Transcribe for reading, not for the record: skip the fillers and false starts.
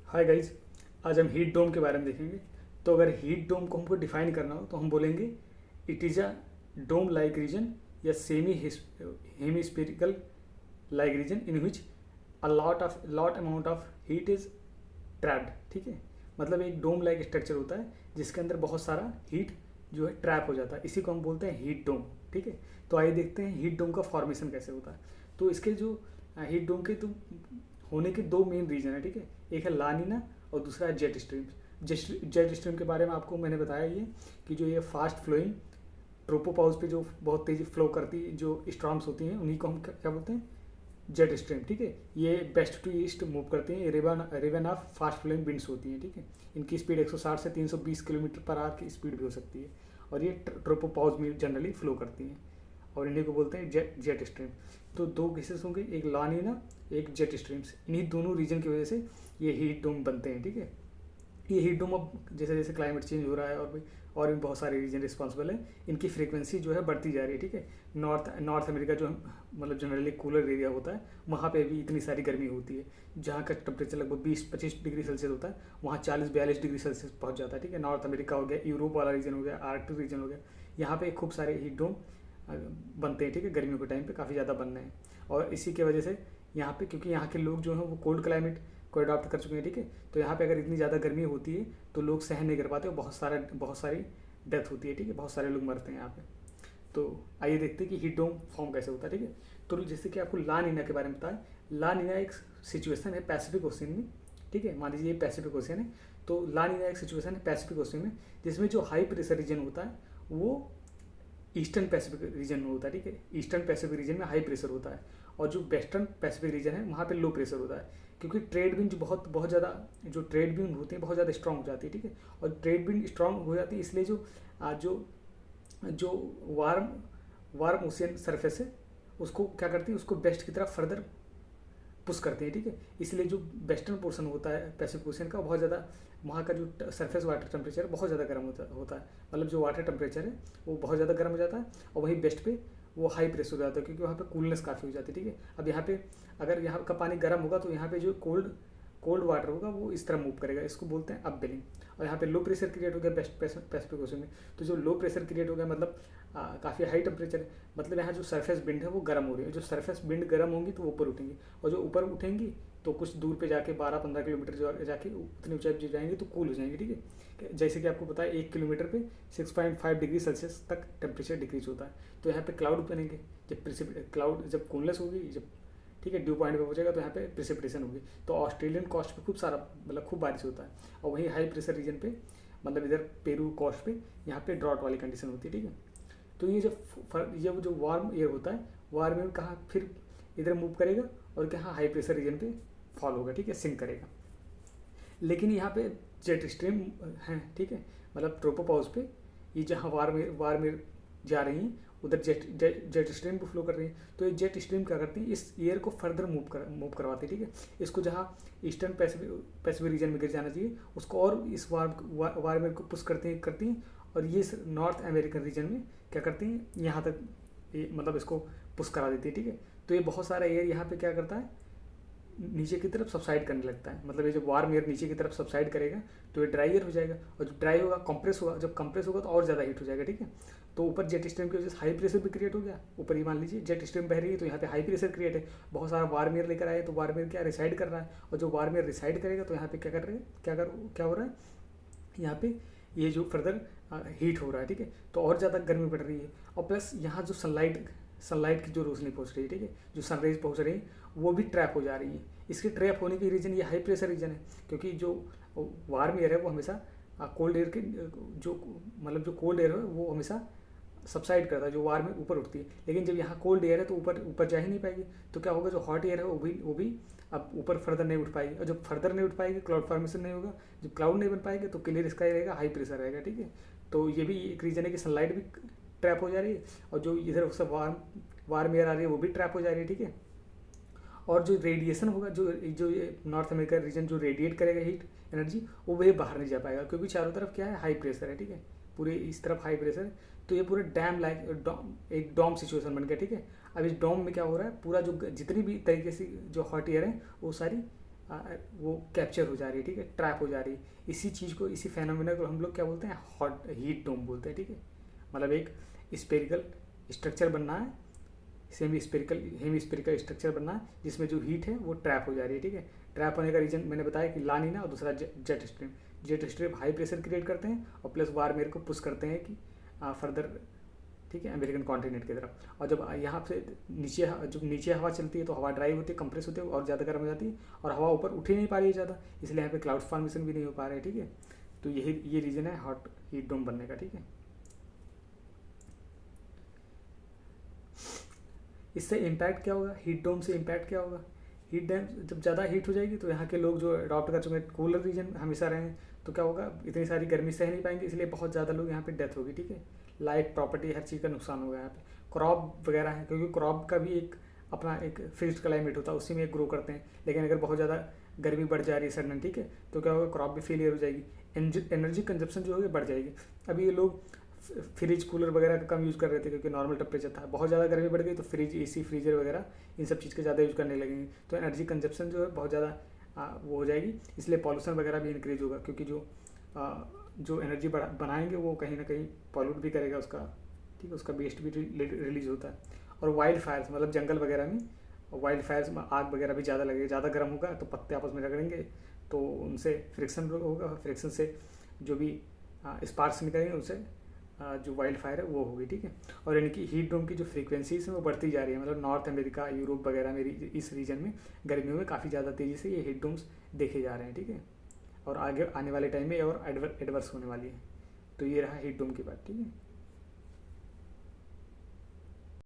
Hi guys. आज हम heat dome के बारे में देखेंगे। तो अगर हीट डोम को हमको डिफाइन करना हो तो हम बोलेंगे it is a dome like region या semi hemispherical like region in which a lot amount of heat is trapped. ठीक है, मतलब एक डोम लाइक स्ट्रक्चर होता है जिसके अंदर बहुत सारा हीट जो है ट्रैप हो जाता है, इसी को हम बोलते हैं हीट डोम। ठीक है, तो आइए देखते हैं हीट डोम का फॉर्मेशन कैसे होता है। तो इसके जो हीट डोम के तो होने के दो मेन रीजन है। ठीक है, एक है लानिना और दूसरा है जेट स्ट्रीम। जेट स्ट्रीम के बारे में आपको मैंने बताया ये कि जो ये फास्ट फ्लोइंग ट्रोपोपाउस पे जो बहुत तेजी फ्लो करती जो स्ट्रॉम्स होती हैं उन्हीं को हम क्या बोलते हैं, जेट स्ट्रीम। ठीक है, ये वेस्ट टू ईस्ट मूव करती हैं, रिवन ऑफ फास्ट फ्लोइंग विंड्स होती हैं। ठीक है, इनकी स्पीड 160 से 320 किलोमीटर पर आवर की स्पीड भी हो सकती है और ये ट्रोपोपाउस में जनरली फ्लो करती हैं और इन्हीं को बोलते हैं जेट स्ट्रीम। तो दो केसेस होंगे, एक लानिना एक जेट स्ट्रीम्स। इन्हीं दोनों रीजन की वजह से ये हीट डोम बनते हैं। ठीक है, ये हीट डोम अब जैसे जैसे क्लाइमेट चेंज हो रहा है और भी बहुत सारे रीजन रिस्पॉन्सिबल है, इनकी फ्रीक्वेंसी जो है बढ़ती जा रही है। ठीक है, नॉर्थ अमेरिका जो मतलब जनरली कूलर एरिया होता है वहाँ पे भी इतनी सारी गर्मी होती है, जहाँ का टेम्परेचर लगभग 20-25 डिग्री सेल्सियस होता है वहाँ 40-42 डिग्री सेल्सियस पहुँच जाता है। ठीक है, नॉर्थ अमेरिका हो गया, यूरोप वाला रीजन हो गया, आर्कटिक रीजन हो गया, यहाँ पे खूब सारे हीट डोम बनते हैं। ठीक है, गर्मियों के टाइम पे काफ़ी ज़्यादा बन रहे हैं और इसी के वजह से यहाँ पे, क्योंकि यहाँ के लोग जो हैं वो कोल्ड क्लाइमेट को अडॉप्ट कर चुके हैं। ठीक है, तो यहाँ पे अगर इतनी ज़्यादा गर्मी होती है तो लोग सहन नहीं कर पाते और बहुत सारी डेथ होती है। ठीक है, बहुत सारे लोग मरते हैं यहाँ पे। तो आइए देखते हैं कि हीट डोम फॉर्म कैसे होता है। ठीक है, तो जैसे कि आपको ला नीना के बारे में बताया, ला नीना एक सिचुएशन है पैसिफिक ओशन में। ठीक है, मान लीजिए ये पैसिफिक ओशन है, तो ला नीना एक सिचुएशन है पैसिफिक ओशन में जिसमें जो हाई प्रेशर रीजन होता है वो ईस्टर्न पैसिफिक रीजन में होता है। ठीक है, ईस्टर्न पैसिफिक रीजन में हाई प्रेशर होता है और जो वेस्टर्न पैसिफिक रीजन है वहाँ पे लो प्रेशर होता है, क्योंकि ट्रेड विंड बहुत बहुत ज़्यादा, जो ट्रेड विंड होती है बहुत ज़्यादा स्ट्रांग हो जाती है। ठीक है, और ट्रेड विंड स्ट्रांग हो जाती है इसलिए जो जो वार्म वार्म ओशियन सरफेस है उसको क्या करती है, उसको वेस्ट की तरफ फर्दर पुश करते हैं। ठीक है, इसलिए जो वेस्टर्न पोर्शन होता है पैसिफिक ओशियन का बहुत ज़्यादा, वहाँ का जो सरफेस वाटर टेम्परेचर बहुत ज़्यादा गर्म होता है, मतलब जो वाटर टेम्परेचर है वो बहुत ज़्यादा गर्म हो जाता है और वहीं वेस्ट पे वो हाई प्रेशर हो जाता है क्योंकि वहाँ पे कूलनेस काफ़ी हो जाती है। ठीक है, अब यहाँ पे अगर यहाँ का पानी गर्म होगा तो यहाँ पे जो कोल्ड वाटर होगा वो इस तरह मूव करेगा, इसको बोलते हैं अपवेलिंग। और यहाँ पे लो प्रेशर क्रिएट हो गया वेस्ट पैसिफिक ओशन में, तो जो लो प्रेशर क्रिएट हो गया मतलब काफ़ी हाई टेम्परेचर, मतलब यहाँ जो सरफेस विंड है वो गर्म हो रही है, जो सरफेस विंड गर्म होंगी तो वो ऊपर उठेंगी और जो ऊपर उठेंगी तो कुछ दूर पे जाके 12-15 किलोमीटर जाके उतनी ऊंचाई पर जाएंगे तो कूल हो जाएंगे। ठीक है, जैसे कि आपको पता है 1 किलोमीटर पे 6.5 डिग्री सेल्सियस तक टेम्परेचर डिक्रीज होता है। तो यहाँ पे क्लाउड बनेंगे, क्लाउड जब कूलनेस होगी, जब ठीक है ड्यू पॉइंट पे पहुंचेगा तो यहाँ पे प्रिसिपिटेशन होगी, तो ऑस्ट्रेलियन कोस्ट पे खूब सारा मतलब खूब बारिश होता है और वहीं हाई प्रेशर रीजन पे मतलब इधर पेरू कोस्ट पे यहाँ पे ड्रॉट वाली कंडीशन होती है। ठीक है, तो ये जो वार्म एयर होता है, वार्म एयर कहाँ फिर इधर मूव करेगा और कहाँ हाई प्रेशर रीजन पे फॉल होगा। ठीक है, सिंक करेगा। लेकिन यहाँ पे जेट स्ट्रीम है। ठीक है, मतलब ट्रोपोपाउस पे ये जहाँ वार्म एयर जा रही हैं उधर जेट स्ट्रीम को फ्लो कर रही है, तो ये जेट स्ट्रीम क्या करती है, इस एयर को फर्दर मूव करवाती है। ठीक है, इसको जहाँ ईस्टर्न पैसिफिक रीजन में गिर जाना चाहिए उसको और इस वार्म एयर को पुश करती हैं और ये नॉर्थ अमेरिकन रीजन में क्या करती हैं, यहाँ तक मतलब इसको पुश करा देती है। ठीक है, तो ये बहुत सारा एयर यहाँ पे क्या करता है, नीचे की तरफ सबसाइड करने लगता है, मतलब ये जब वार्म एयर नीचे की तरफ सबसाइड करेगा तो ये ड्राई एयर हो जाएगा और जब ड्राई होगा कंप्रेस होगा, जब कंप्रेस होगा तो और ज़्यादा हीट हो जाएगा। ठीक है, तो ऊपर जेट स्ट्रीम की वजह से हाई प्रेशर भी क्रिएट हो गया, ऊपर ही मान लीजिए जेट स्ट्रीम बह रही है तो यहाँ पे हाई प्रेशर क्रिएट है, बहुत सारा वार्म एयर लेकर आए तो वार्म एयर क्या रिसाइड कर रहा है और जो वार्म एयर रिसाइड करेगा तो यहाँ पे क्या कर रहे हैं, क्या हो रहा है, यहाँ पे ये जो फर्दर हीट हो रहा है। ठीक है, तो और ज़्यादा गर्मी बढ़ रही है और प्लस यहाँ जो सनलाइट की जो रोशनी पहुँच रही है, ठीक है, जो सनरेज पहुँच रही है वो भी ट्रैप हो जा रही है। इसके ट्रैप होने की रीज़न ये हाई प्रेशर रीजन है, क्योंकि जो वार्म एयर है वो हमेशा कोल्ड एयर के जो मतलब जो कोल्ड एयर है वो हमेशा सबसाइड करता है, जो वार्म ऊपर उठती है, लेकिन जब यहाँ कोल्ड एयर है तो ऊपर जा ही नहीं पाएगी, तो क्या होगा, जो हॉट एयर है वो भी अब ऊपर फर्दर नहीं उठ पाएगी और जब फर्दर नहीं उठ पाएगी क्लाउड फॉर्मेशन नहीं होगा, जब क्लाउड नहीं बन पाएगी तो क्लियर स्काई रहेगा, हाई प्रेशर रहेगा। ठीक है, तो ये भी एक रीज़न है कि सनलाइट भी ट्रैप हो जा रही है और जो इधर सब वार्म एयर आ रही है वो भी ट्रैप हो जा रही है। ठीक है, और जो रेडिएशन होगा, जो ये नॉर्थ अमेरिका रीजन जो रेडिएट करेगा हीट एनर्जी वो वही बाहर नहीं जा पाएगा, क्योंकि चारों तरफ क्या है, हाई प्रेशर है। ठीक है, पूरे इस तरफ हाई प्रेशर है, तो ये पूरे डैम लाइक एक डॉम सिचुएशन बन गया। ठीक है, अब इस डॉम में क्या हो रहा है, पूरा जो जितनी भी तरीके से जो हॉट एयर है वो सारी वो कैप्चर हो जा रही है, ठीक है, ट्रैप हो जा रही है। इसी चीज़ को, इसी फेनोमेना को हम लोग क्या बोलते हैं, हॉट हीट डोम बोलते हैं, ठीक है। मतलब एक स्पेरिकल स्ट्रक्चर बनना है, semi spherical hemi spherical structure बनना है जिसमें जो हीट है वो ट्रैप हो जा रही है, ठीक है। ट्रैप होने का रीजन मैंने बताया कि लानिना और दूसरा jet stream. Jet stream high pressure create करते हैं और प्लस वार्म को पुश करते हैं कि फर्दर, ठीक है, अमेरिकन कॉन्टिनेंट की तरफ। और जब यहाँ से नीचे हवा चलती है तो हवा ड्राई होती है, कंप्रेस होती है और ज़्यादा गर्म हो जाती है, और हवा ऊपर उठ ही नहीं पा रही है ज़्यादा, इसलिए यहाँ पे क्लाउड फॉर्मेशन भी नहीं हो पा रहे हैं, ठीक है। तो ये रीज़न है हॉट हीट डोम बनने का, ठीक है। इससे इम्पैक्ट क्या होगा, हीट डोम से इम्पैक्ट क्या होगा। हीट डैम जब ज़्यादा हीट हो जाएगी तो यहाँ के लोग जो अडॉप्ट कर चुके हैं कूलर रीजन हमेशा रहे हैं, तो क्या होगा, इतनी सारी गर्मी सह नहीं पाएंगे, इसलिए बहुत ज़्यादा लोग यहाँ पे डेथ होगी, ठीक है। लाइफ, प्रॉपर्टी, हर चीज़ का नुकसान होगा यहाँ पे। क्रॉप वगैरह है, क्योंकि क्रॉप का भी एक अपना एक फिक्स्ड क्लाइमेट होता है, उसी में ग्रो करते हैं। लेकिन अगर बहुत ज़्यादा गर्मी बढ़ जा रही है सडन, ठीक है, तो क्या होगा, क्रॉप भी फेलियर हो जाएगी, एनर्जी कंजप्शन जो होगी बढ़ जाएगी। अभी ये लोग फ्रिज कूलर वगैरह का कम यूज़ कर रहे थे क्योंकि नॉर्मल टेम्परेचर था, बहुत ज़्यादा गर्मी बढ़ गई तो फ्रिज, एसी, फ्रीजर वगैरह इन सब चीज़ का ज़्यादा यूज़ करने लगेंगे, तो एनर्जी कंजप्शन जो है बहुत ज़्यादा वो हो जाएगी, इसलिए पॉल्यूशन वगैरह भी इंक्रीज होगा, क्योंकि जो एनर्जी बनाएंगे वो कहीं ना कहीं पॉल्यूट भी करेगा उसका, ठीक है, उसका वेस्ट भी रिलीज होता है। और वाइल्ड फायर्स, मतलब जंगल वगैरह में वाइल्ड फायर्स में आग वगैरह भी ज़्यादा लगेगी, ज़्यादा गर्म होगा तो पत्ते आपस में रगड़ेंगे, तो उनसे फ्रिक्शन होगा, फ्रिक्शन से जो भी स्पार्क्स निकलेंगे उनसे जो वाइल्ड फायर है वो होगी, ठीक है। और यानी कि हीट डोम की जो फ्रीक्वेंसीज है वो बढ़ती जा रही है, मतलब नॉर्थ अमेरिका, यूरोप वगैरह में इस रीजन में गर्मियों में काफ़ी ज़्यादा तेज़ी से ये हीट डोम्स देखे जा रहे हैं, ठीक है। और आगे आने वाले टाइम में और एडवर्स होने वाली है। तो ये रहा हीट डोम की बात, ठीक है।